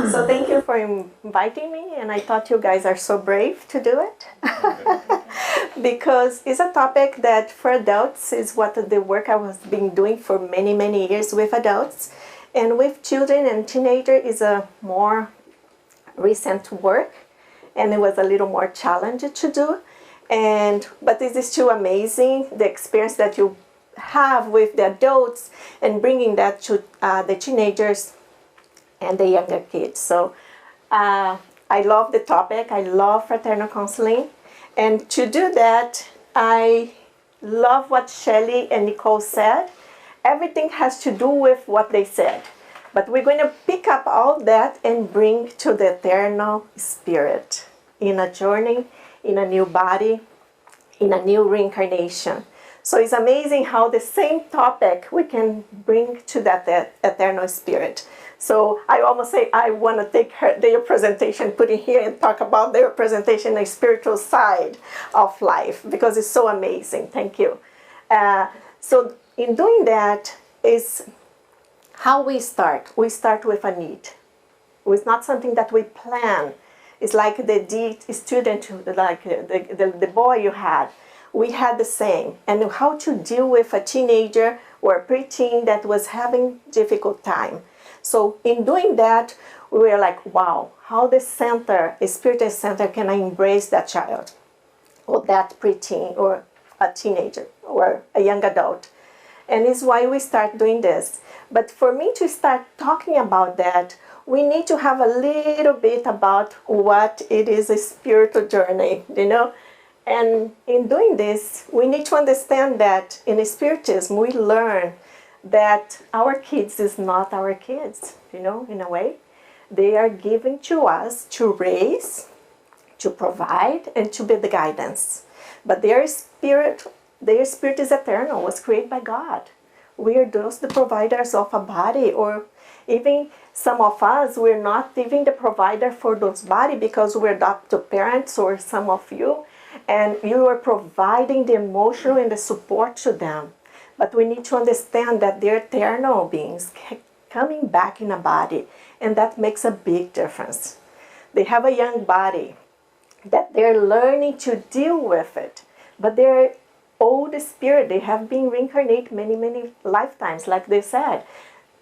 So thank you for inviting me, and I thought you guys are so brave to do it. Because it's a topic that for adults is what the work I was been doing for many, many years with adults. And with children and teenagers is a more recent work, and it was a little more challenging to do. But it is still amazing, the experience that you have with the adults and bringing that to the teenagers and the younger kids. So I love the topic. I love fraternal counseling. And to do that, I love what Shelley and Nicole said. Everything has to do with what they said. But we're going to pick up all that and bring to the eternal spirit in a journey, in a new body, in a new reincarnation. So it's amazing how the same topic we can bring to that eternal spirit. So I almost say I want to take their presentation, put it here and talk about their presentation, the spiritual side of life, because it's so amazing. Thank you. So in doing that is how we start. We start with a need. It's not something that we plan. It's like the student, like the boy you had. We had the same. And how to deal with a teenager or a preteen that was having difficult time. So in doing that, we were like, wow, how the center, a Spiritist center, can I embrace that child or that preteen or a teenager or a young adult? And it's why we start doing this. But for me to start talking about that, we need to have a little bit about what it is a spiritual journey, And in doing this, we need to understand that in Spiritism, we learn that our kids is not our kids, in a way. They are given to us to raise, to provide, and to be the guidance. But their spirit is eternal, was created by God. We are just the providers of a body, or even some of us, we're not even the provider for those bodies because we're adoptive parents, or some of you, and you are providing the emotional and the support to them. But we need to understand that they're eternal beings coming back in a body, and that makes a big difference. They have a young body that they're learning to deal with it, but they're old spirit. They have been reincarnated many, many lifetimes, like they said.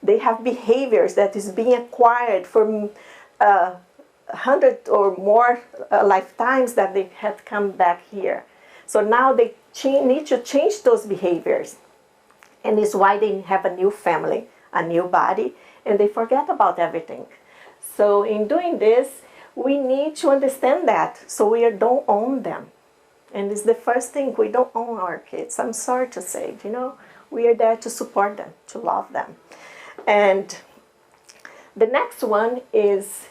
They have behaviors that is being acquired from 100 or more lifetimes that they had come back here. So now they need to change those behaviors. And it's why they have a new family, a new body, and they forget about everything. So in doing this, we need to understand that. So we don't own them. And it's the first thing, we don't own our kids. I'm sorry to say, we are there to support them, to love them. And the next one is,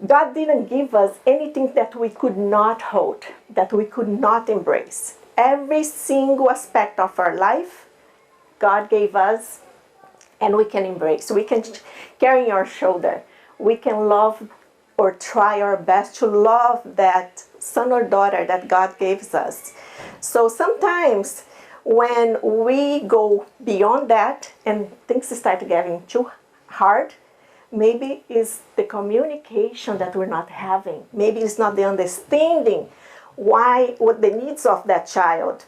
God didn't give us anything that we could not hold, that we could not embrace. Every single aspect of our life, God gave us, and we can embrace. We can carry our shoulder. We can love or try our best to love that son or daughter that God gives us. So sometimes when we go beyond that and things start getting too hard, maybe it's the communication that we're not having. Maybe it's not the understanding what the needs of that child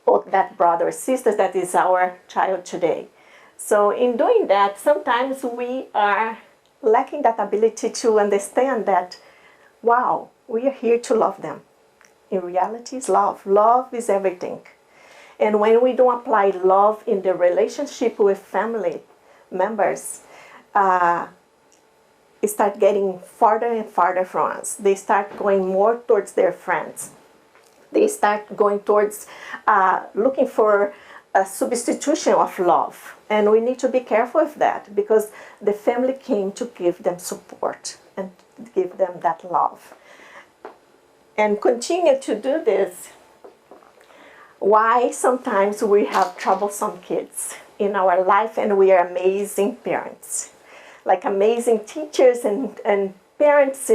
or that brother or sister that is our child today. So in doing that, sometimes we are lacking that ability to understand that, wow, we are here to love them. In reality, it's love. Love is everything. And when we don't apply love in the relationship with family members, it start getting farther and farther from us. They start going more towards their friends. They start going towards looking for a substitution of love. And we need to be careful with that, because the family came to give them support and give them that love. And continue to do this. Why sometimes we have troublesome kids in our life and we are amazing parents. Like amazing teachers and parents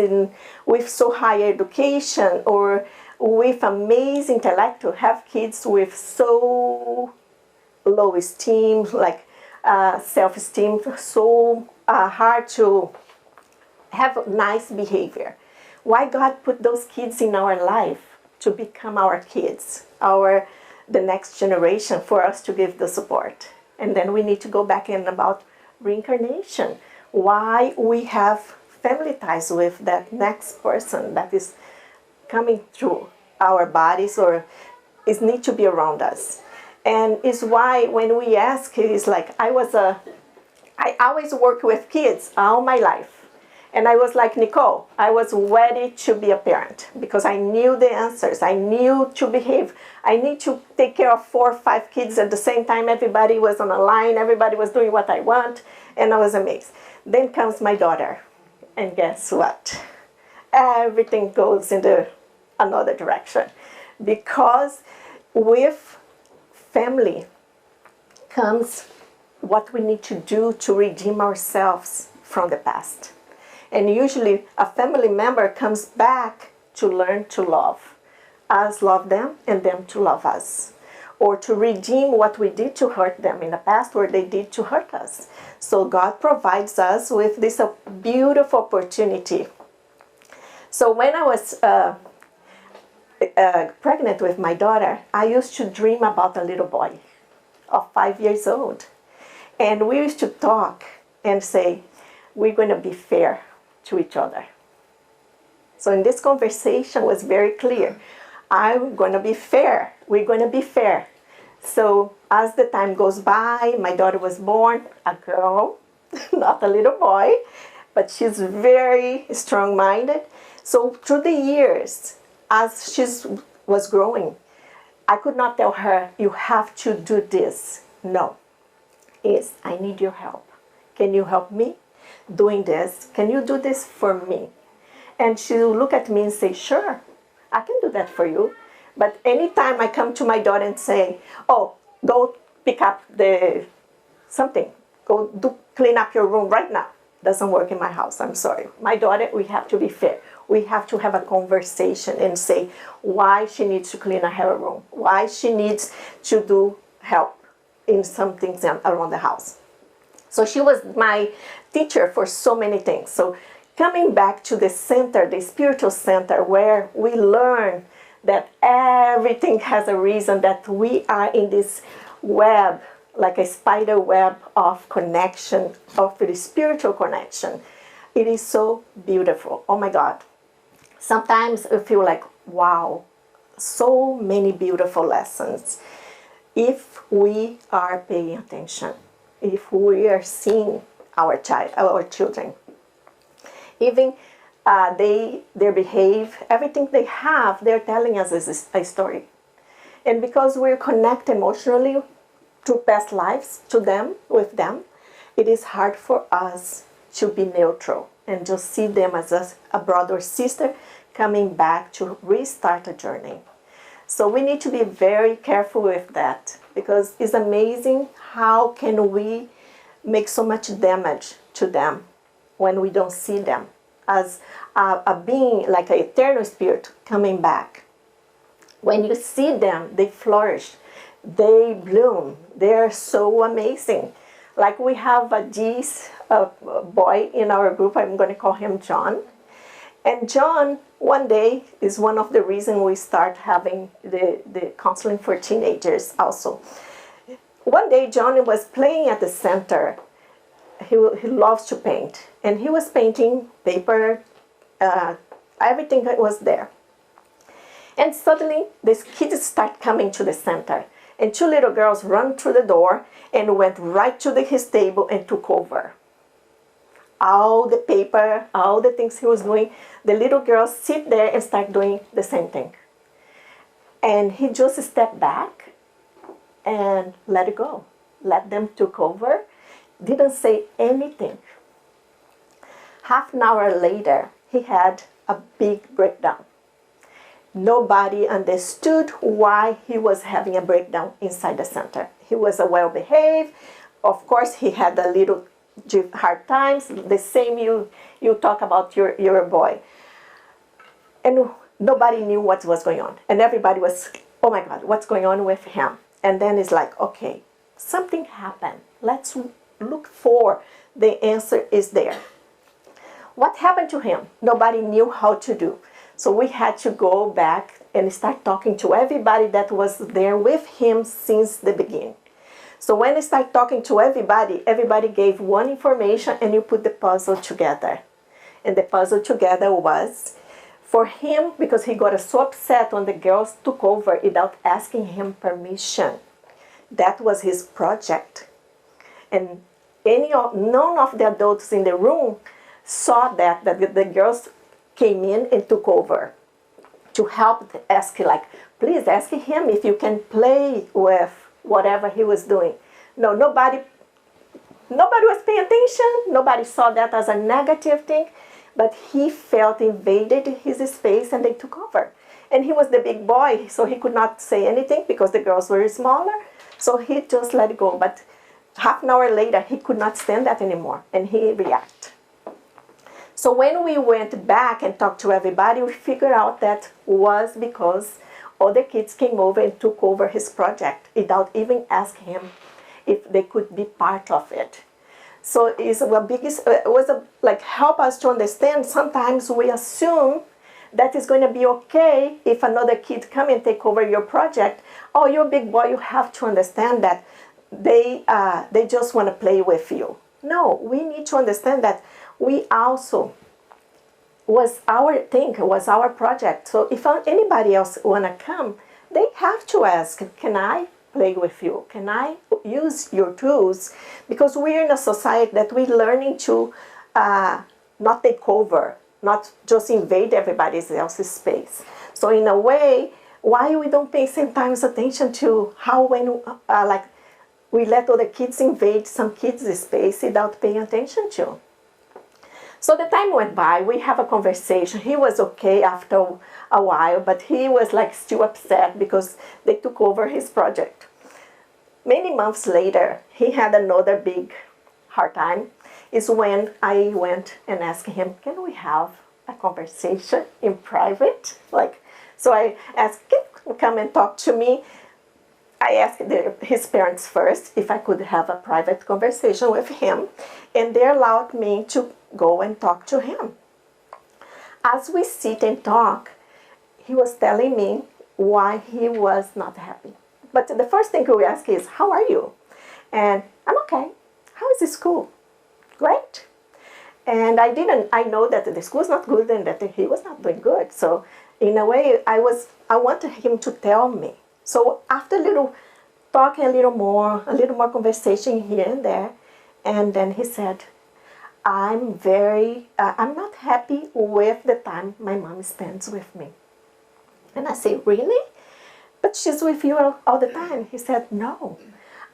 with so high education or with amazing intellect, to have kids with so low esteem, like self-esteem, so hard to have nice behavior. Why God put those kids in our life? To become our kids, the next generation, for us to give the support. And then we need to go back in about reincarnation. Why we have family ties with that next person that is coming through our bodies or is need to be around us. And is why when we ask, it's like I always work with kids all my life. And I was like Nicole, I was ready to be a parent because I knew the answers. I knew to behave. I need to take care of 4 or 5 kids at the same time. Everybody was on a line. Everybody was doing what I want. And I was amazed. Then comes my daughter. And guess what? Everything goes into another direction. Because with family comes what we need to do to redeem ourselves from the past. And usually a family member comes back to learn to love. Us love them and them to love us. Or to redeem what we did to hurt them in the past or they did to hurt us. So God provides us with this beautiful opportunity. So when I was pregnant with my daughter, I used to dream about a little boy of 5 years old. And we used to talk and say, we're going to be fair to each other. So in this conversation was very clear. I'm going to be fair. We're going to be fair. So as the time goes by, my daughter was born, a girl, not a little boy, but she's very strong-minded. So through the years, as she was growing, I could not tell her, you have to do this. No. It's, I need your help. Can you help me doing this? Can you do this for me? And she'll look at me and say, sure, I can do that for you. But anytime I come to my daughter and say, oh, go pick up something, clean up your room right now. Doesn't work in my house, I'm sorry. My daughter, we have to be fair. We have to have a conversation and say why she needs to clean her room, why she needs to do help in some things around the house. So she was my teacher for so many things. So coming back to the center, the spiritual center, where we learn that everything has a reason, that we are in this web, like a spider web of connection, of the spiritual connection. It is so beautiful. Oh my God. Sometimes I feel like, wow, so many beautiful lessons. If we are paying attention, if we are seeing our children, even they behave, everything they have, they're telling us is a story. And because we're connected emotionally to past lives, with them, it is hard for us to be neutral and just see them as a brother or sister coming back to restart a journey. So we need to be very careful with that, because it's amazing how can we make so much damage to them when we don't see them as a being, like an eternal spirit coming back. When you see them, they flourish, they bloom, they're so amazing. Like we have this boy in our group, I'm going to call him John. And John, one day, is one of the reasons we start having the counseling for teenagers also. One day, John was playing at the center. He loves to paint. And he was painting paper, everything that was there. And suddenly, these kids start coming to the center. And 2 little girls run through the door and went right to his table and took over. All the paper, all the things he was doing, the little girls sit there and start doing the same thing. And he just stepped back and let it go. Let them take over. Didn't say anything. Half an hour later, he had a big breakdown. Nobody understood why he was having a breakdown inside the center. He was a well-behaved. Of course, he had a little hard times. The same you talk about your boy. And nobody knew what was going on. And everybody was, oh my God, what's going on with him? And then it's like, okay, something happened. Let's look for the answer is there. What happened to him? Nobody knew how to do. So we had to go back and start talking to everybody that was there with him since the beginning. So when I start talking to everybody, everybody gave one information and you put the puzzle together. And the puzzle together was for him, because he got so upset when the girls took over without asking him permission. That was his project. And none of the adults in the room saw that the girls came in and took over to help ask, like, please ask him if you can play with whatever he was doing. No, nobody was paying attention. Nobody saw that as a negative thing, but he felt invaded his space and they took over. And he was the big boy, so he could not say anything because the girls were smaller. So he just let it go. But half an hour later, he could not stand that anymore, and he reacted. So when we went back and talked to everybody, we figured out that was because other kids came over and took over his project without even asking him if they could be part of it. So it was like help us to understand. Sometimes we assume that it's going to be okay if another kid come and take over your project. Oh, you're a big boy, you have to understand that they just want to play with you. No, we need to understand that we also was our thing, was our project. So if anybody else want to come, they have to ask, can I play with you? Can I use your tools? Because we're in a society that we're learning to not take over, not just invade everybody else's space. So in a way, why we don't pay sometimes attention to how when we let other kids invade some kids' space without paying attention to. So the time went by, we have a conversation. He was okay after a while, but he was like still upset because they took over his project. Many months later, he had another big hard time. Is when I went and asked him, can we have a conversation in private? So I asked him to come and talk to me. I asked his parents first if I could have a private conversation with him, and they allowed me to go and talk to him. As we sit and talk, he was telling me why he was not happy. But the first thing we ask is, how are you? And I'm okay. How is the school? Great. And I know that the school's not good and that he was not doing good. So in a way, I wanted him to tell me. So after talking a little more conversation here and there, and then he said, I'm not happy with the time my mom spends with me. And I say, really? But she's with you all the time. He said, no,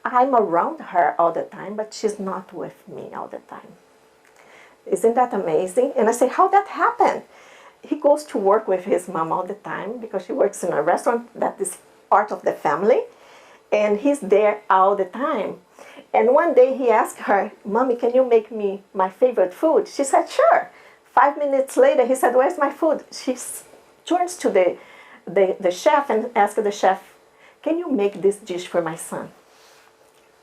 I'm around her all the time, but she's not with me all the time. Isn't that amazing? And I say, how that happened? He goes to work with his mom all the time because she works in a restaurant that is part of the family, and he's there all the time. And one day he asked her, Mommy, can you make me my favorite food? She said, sure. 5 minutes later, he said, where's my food? She turns to the chef and asks the chef, can you make this dish for my son?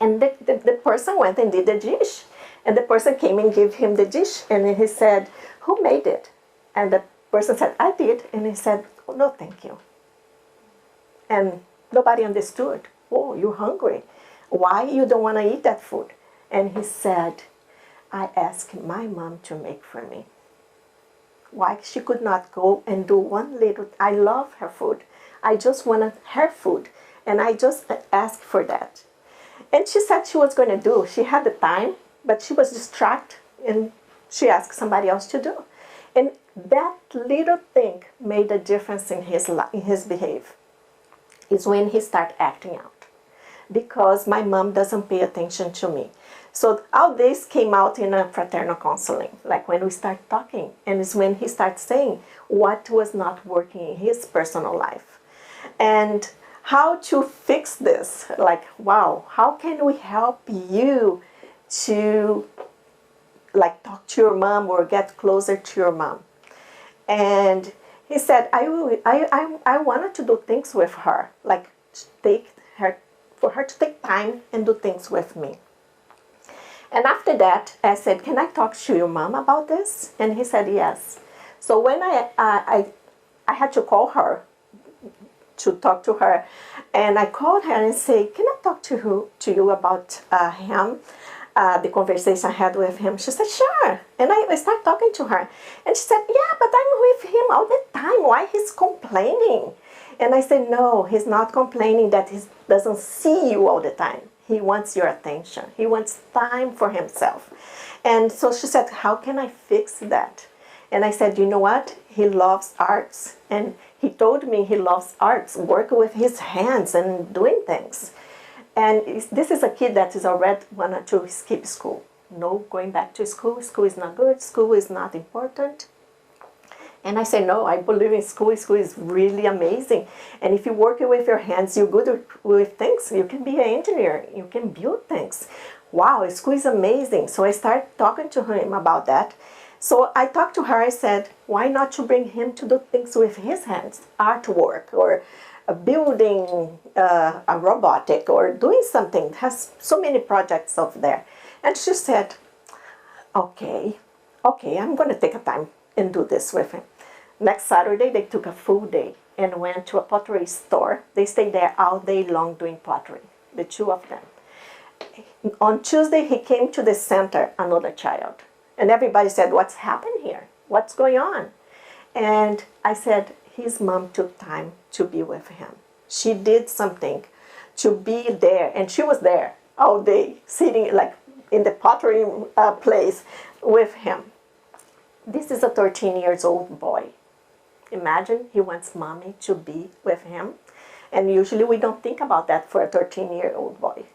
And the person went and did the dish. And the person came and gave him the dish. And he said, who made it? And the person said, I did. And he said, oh, no, thank you. And nobody understood. Oh, you're hungry. Why you don't want to eat that food? And he said, I asked my mom to make for me. Why she could not go and do one little, I love her food. I just wanted her food. And I just asked for that. And she said she was going to do. She had the time, but she was distracted. And she asked somebody else to do. And that little thing made a difference in his behavior. Is when he started acting out. Because my mom doesn't pay attention to me. So all this came out in a fraternal counseling, like when we start talking. And it's when he starts saying what was not working in his personal life. And how to fix this. Like, wow, how can we help you to talk to your mom or get closer to your mom? And he said, I wanted to do things with her, for her to take time and do things with me. And after that, I said, can I talk to your mom about this? And he said, yes. So when I had to call her to talk to her, and I called her and said, can I talk to you about him? The conversation I had with him. She said, sure. And I started talking to her. And she said, yeah, but I'm with him all the time. Why he's complaining? And I said, no, he's not complaining that he doesn't see you all the time. He wants your attention. He wants time for himself. And so she said, how can I fix that? And I said, you know what? He loves arts. And he told me he loves arts, working with his hands and doing things. And this is a kid that is already wanted to skip school. No, going back to school. School is not good. School is not important. And I say, no, I believe in school. School is really amazing. And if you work with your hands, you're good with things. You can be an engineer. You can build things. Wow, school is amazing. So I started talking to him about that. So I talked to her. I said, why not to bring him to do things with his hands, artwork or building a robotic or doing something. Has so many projects over there. And she said, okay, I'm going to take a time and do this with him. Next Saturday, they took a full day and went to a pottery store. They stayed there all day long doing pottery, the two of them. On Tuesday, he came to the center, another child. And everybody said, what's happened here? What's going on? And I said, his mom took time to be with him. She did something to be there. And she was there all day, sitting like in the pottery place with him. This is a 13-year-old boy. Imagine he wants mommy to be with him. And usually we don't think about that for a 13-year-old boy.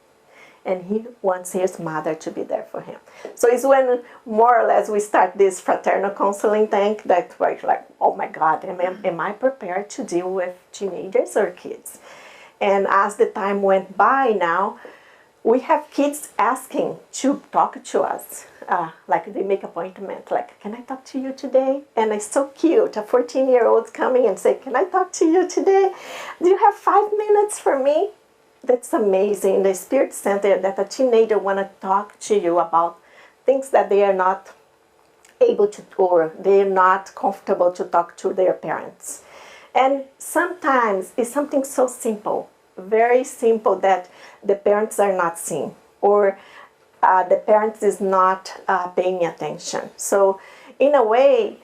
And he wants his mother to be there for him. So it's when more or less we start this fraternal counseling thing that we're like, oh my God, am I prepared to deal with teenagers or kids? And as the time went by now, we have kids asking to talk to us. Like they make appointment, like, can I talk to you today? And it's so cute, a 14-year-old coming and say, can I talk to you today? Do you have 5 minutes for me? That's amazing. The Spirit Center, that a teenager want to talk to you about things that they are not able to, or they are not comfortable to talk to their parents. And sometimes it's something so simple, very simple, that the parents are not seeing, or the parents is not paying attention. So in a way,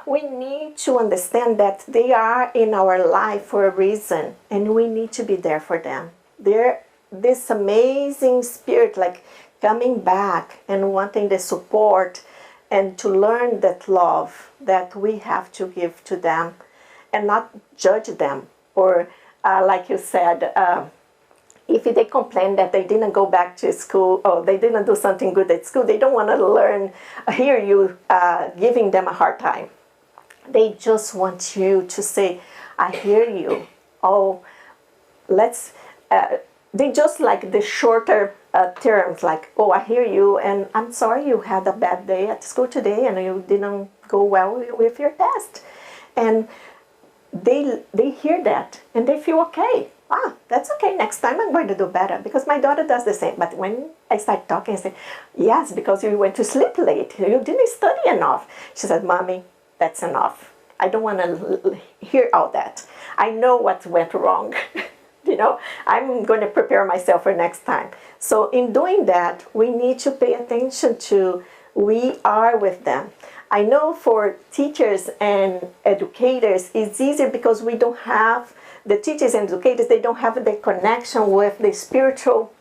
we need to understand that they are in our life for a reason, and we need to be there for them. They're this amazing spirit, like coming back and wanting the support and to learn that love that we have to give to them and not judge them. Or like you said, if they complain that they didn't go back to school or they didn't do something good at school, they don't want to hear you giving them a hard time. They just want you to say, I hear you. Oh, they just like the shorter terms, like, oh, I hear you, and I'm sorry you had a bad day at school today and you didn't go well with your test. And they hear that and they feel okay. That's okay. Next time I'm going to do better, because my daughter does the same. But when I start talking, I say, yes, because you went to sleep late. You didn't study enough. She said, Mommy, that's enough. I don't want to hear all that. I know what went wrong. I'm going to prepare myself for next time. So in doing that, we need to pay attention to, we are with them. I know for teachers and educators, it's easier because we don't have, the teachers and educators, they don't have the connection with the spiritual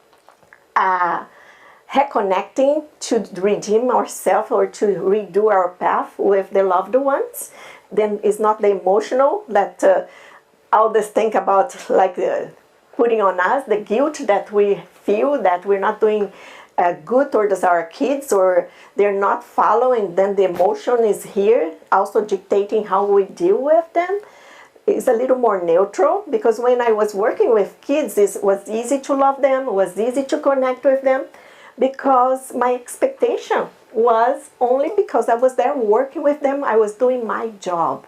reconnecting to redeem ourselves or to redo our path with the loved ones. Then it's not the emotional that all this think about, like putting on us the guilt that we feel that we're not doing good towards our kids, or they're not following. Then the emotion is here, also dictating how we deal with them. It's a little more neutral, because when I was working with kids, it was easy to love them, it was easy to connect with them, because my expectation was only because I was there working with them, I was doing my job.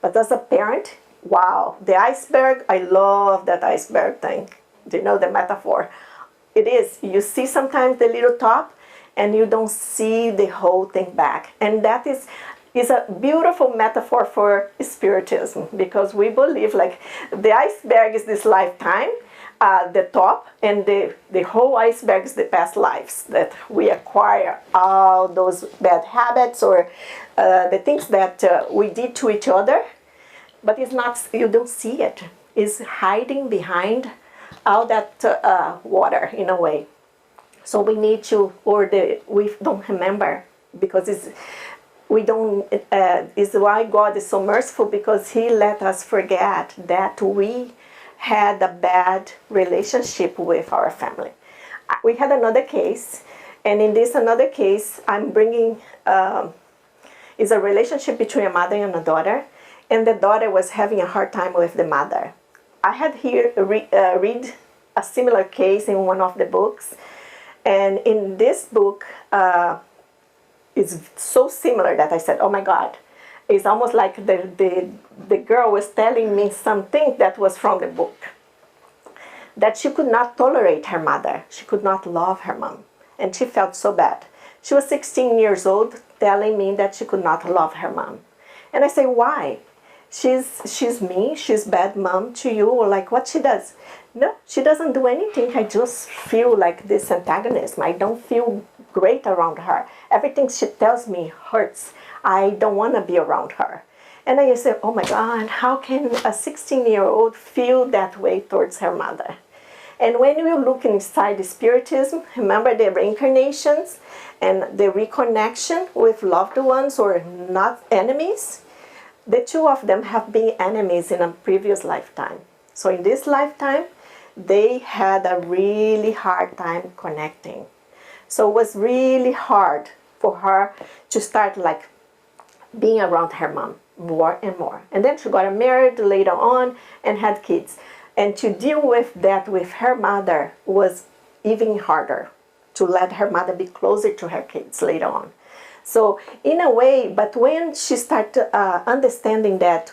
But as a parent, wow, the iceberg, I love that iceberg thing. Do you know the metaphor? It is, you see sometimes the little top, and you don't see the whole thing back. And that is a beautiful metaphor for Spiritism, because we believe like the iceberg is this lifetime, the top, and the whole iceberg is the past lives, that we acquire all those bad habits or the things that we did to each other, but it's not, you don't see it. It's hiding behind all that water in a way. So we need to, we don't remember, because we don't, is why God is so merciful, because He let us forget that we had a bad relationship with our family. We had another case, and in this another case, I'm bringing, is a relationship between a mother and a daughter, and the daughter was having a hard time with the mother. I had here read a similar case in one of the books, and in this book, it's so similar that I said, oh my God, it's almost like the girl was telling me something that was from the book, that she could not tolerate her mother. She could not love her mom, and she felt so bad. She was 16 years old telling me that she could not love her mom. And I say, why? She's mean, she's bad mom to you, or like what she does? No, she doesn't do anything. I just feel like this antagonism. I don't feel great around her. Everything she tells me hurts. I don't want to be around her. And I say, oh my God, how can a 16-year-old feel that way towards her mother? And when you look inside the Spiritism, remember the reincarnations and the reconnection with loved ones or not enemies? The two of them have been enemies in a previous lifetime. So in this lifetime, they had a really hard time connecting. So it was really hard for her to start like being around her mom more and more. And then she got married later on and had kids. And to deal with that with her mother was even harder, to let her mother be closer to her kids later on. So in a way, but when she started understanding that,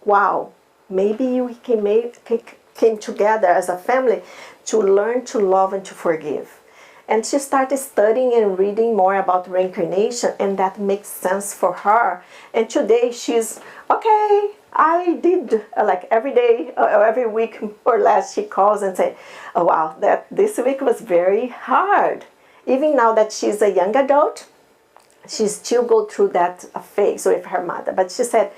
wow, maybe we came together as a family to learn to love and to forgive. And she started studying and reading more about reincarnation, and that makes sense for her. And today she's, okay, I did, like every day, every week or less, she calls and says, oh wow, this week was very hard. Even now that she's a young adult, she still go through that phase with her mother. But she said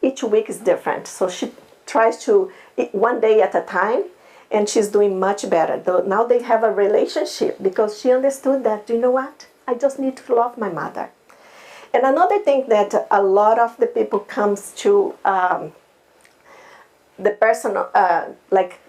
each week is different. So she tries to eat one day at a time, and she's doing much better. Now they have a relationship because she understood that, you know what? I just need to love my mother. And another thing that a lot of the people comes to the person, like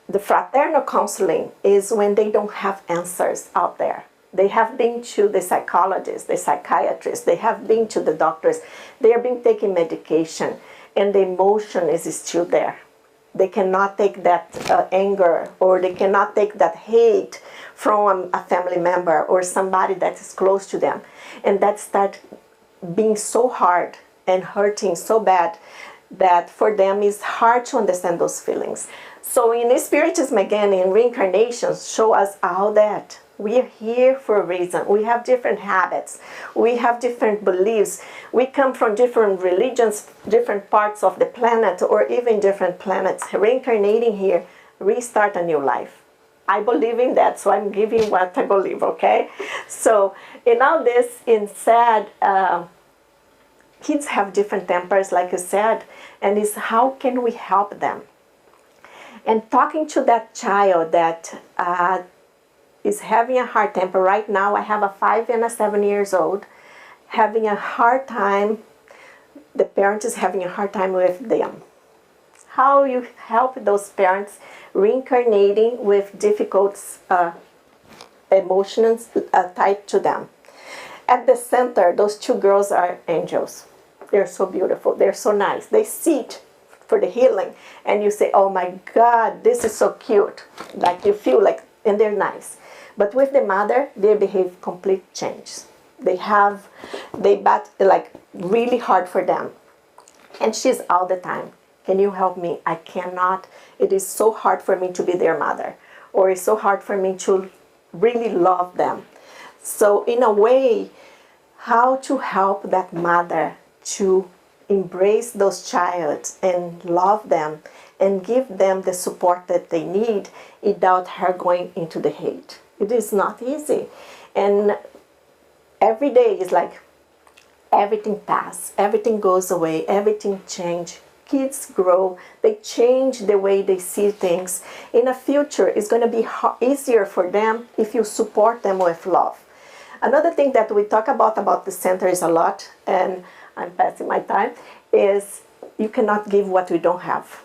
the fraternal counseling, is when they don't have answers out there. They have been to the psychologists, the psychiatrists, they have been to the doctors, they have been taking medication, and the emotion is still there. They cannot take that anger, or they cannot take that hate from a family member or somebody that is close to them. And that starts being so hard and hurting so bad that for them it's hard to understand those feelings. So in Spiritism, again, in reincarnations, show us all that. We are here for a reason. We have different habits. We have different beliefs. We come from different religions, different parts of the planet, or even different planets. Reincarnating here, restart a new life. I believe in that, so I'm giving what I believe, okay? So in all this, in sad, kids have different tempers, like you said, and it's how can we help them? And talking to that child that is having a hard temper right now. I have a 5 and a 7 years old having a hard time. The parent is having a hard time with them. How you help those parents reincarnating with difficult emotions tied to them. At the center, those two girls are angels. They're so beautiful. They're so nice. They sit for the healing, and you say, oh my God, this is so cute. Like you feel like, and they're nice. But with the mother, they behave complete change. They bat like really hard for them. And she's all the time, can you help me? I cannot. It is so hard for me to be their mother. Or it's so hard for me to really love them. So in a way, how to help that mother to embrace those child and love them and give them the support that they need without her going into the hate. It is not easy. And every day is like everything passes, everything goes away, everything changes. Kids grow, they change the way they see things. In the future, it's going to be easier for them if you support them with love. Another thing that we talk about the centers a lot, and I'm passing my time, is you cannot give what you don't have.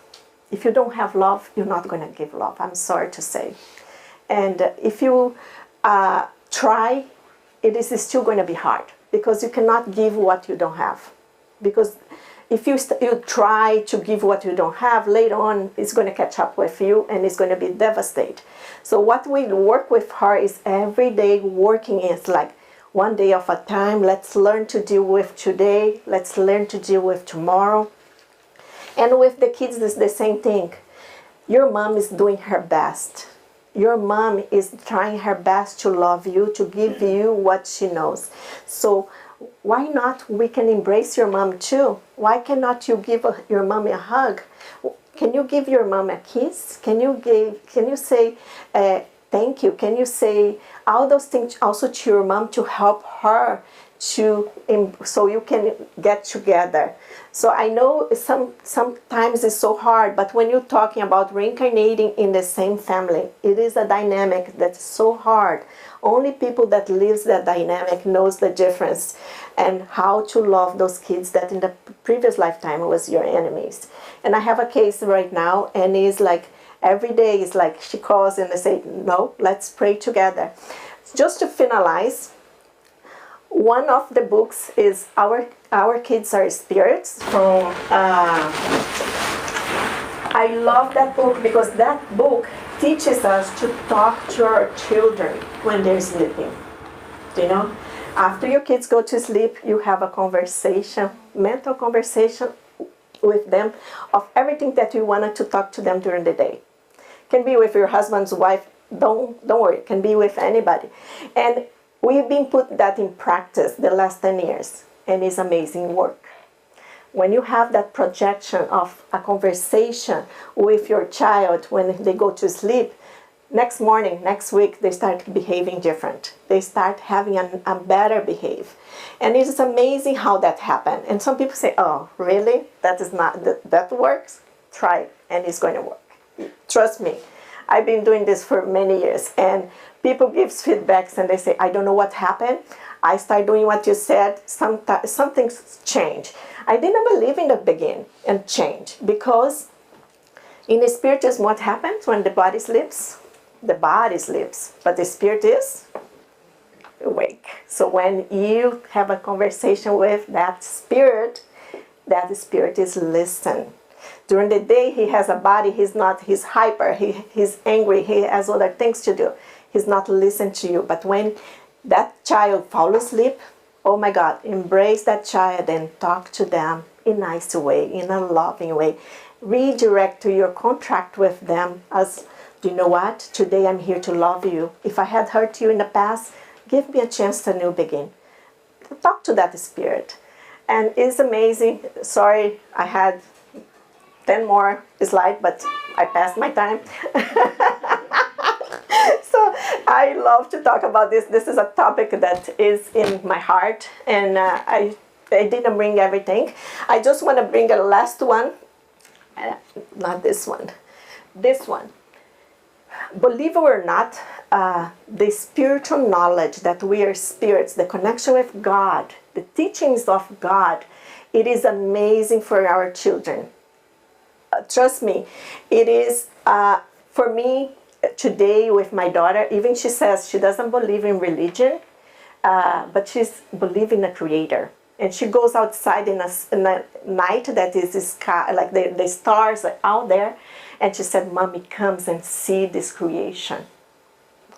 If you don't have love, you're not going to give love. I'm sorry to say. And if you try, it is still going to be hard because you cannot give what you don't have. Because if you try to give what you don't have, later on it's going to catch up with you and it's going to be devastated. So what we work with her is every day working is like one day of a time. Let's learn to deal with today. Let's learn to deal with tomorrow. And with the kids, it's the same thing. Your mom is doing her best. Your mom is trying her best to love you, to give you what she knows. So why not we can embrace your mom too? Why cannot you give your mom a hug? Can you give your mom a kiss? Can you say thank you? Can you say all those things also to your mom to help her so you can get together? So I know sometimes it's so hard, but when you're talking about reincarnating in the same family, it is a dynamic that's so hard. Only people that lives that dynamic knows the difference and how to love those kids that in the previous lifetime was your enemies. And I have a case right now, and it's like every day is like she calls and they say, no, let's pray together. Just to finalize, one of the books is Our Kids Are Spirits from I love that book because that book teaches us to talk to our children when they're sleeping. You know, after your kids go to sleep, you have a conversation, mental conversation with them of everything that you wanted to talk to them during the day. Can be with your husband's wife, don't worry, it can be with anybody. And we've been put that in practice the last 10 years, and it's amazing work. When you have that projection of a conversation with your child when they go to sleep, next morning, next week, they start behaving different. They start having a better behavior. And it is amazing how that happened. And some people say, oh, really? That works? Try it, and it's going to work. Trust me. I've been doing this for many years, and people give feedbacks and they say, I don't know what happened. I start doing what you said. Something's changed. I didn't believe in the beginning and change because in the Spiritism, what happens when the body sleeps? The body sleeps, but the spirit is awake. So when you have a conversation with that spirit is listen. During the day, he has a body, he's hyper, he's angry, he has other things to do. He's not listening to you. But when that child falls asleep, oh my God, embrace that child and talk to them in a nice way, in a loving way. Redirect to your contract with them as, do you know what? Today I'm here to love you. If I had hurt you in the past, give me a chance to new begin. Talk to that spirit. And it's amazing. Sorry, I had 10 more slides, but I passed my time. So I love to talk about this. This is a topic that is in my heart, and I didn't bring everything. I just want to bring a last one. Not this one. This one. Believe it or not, the spiritual knowledge that we are spirits, the connection with God, the teachings of God, it is amazing for our children. Trust me, it is for me today with my daughter. Even she says she doesn't believe in religion, but she's believing in a creator. And she goes outside in a night that is the sky, like the stars are out there. And she said, Mommy, comes and see this creation.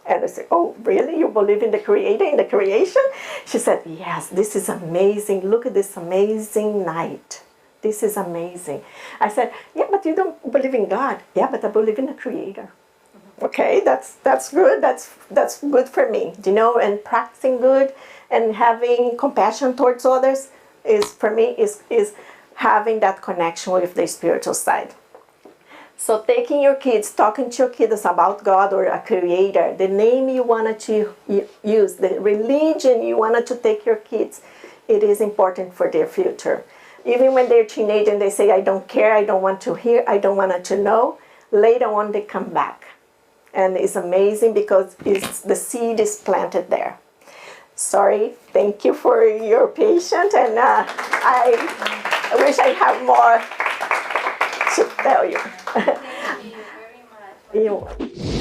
And I said, oh, really? You believe in the creator, in the creation? She said, yes, this is amazing. Look at this amazing night. This is amazing. I said, yeah, but you don't believe in God. Yeah, but I believe in the creator. Okay, that's good. That's good for me, you know. And practicing good and having compassion towards others is for me is having that connection with the spiritual side. So taking your kids, talking to your kids about God or a creator, the name you wanted to use, the religion you wanted to take your kids, it is important for their future. Even when they're teenage and they say, I don't care, I don't want to hear, I don't want to know, later on they come back. And it's amazing because the seed is planted there. Sorry, thank you for your patience, and I wish I have more to tell you. Thank you very much. You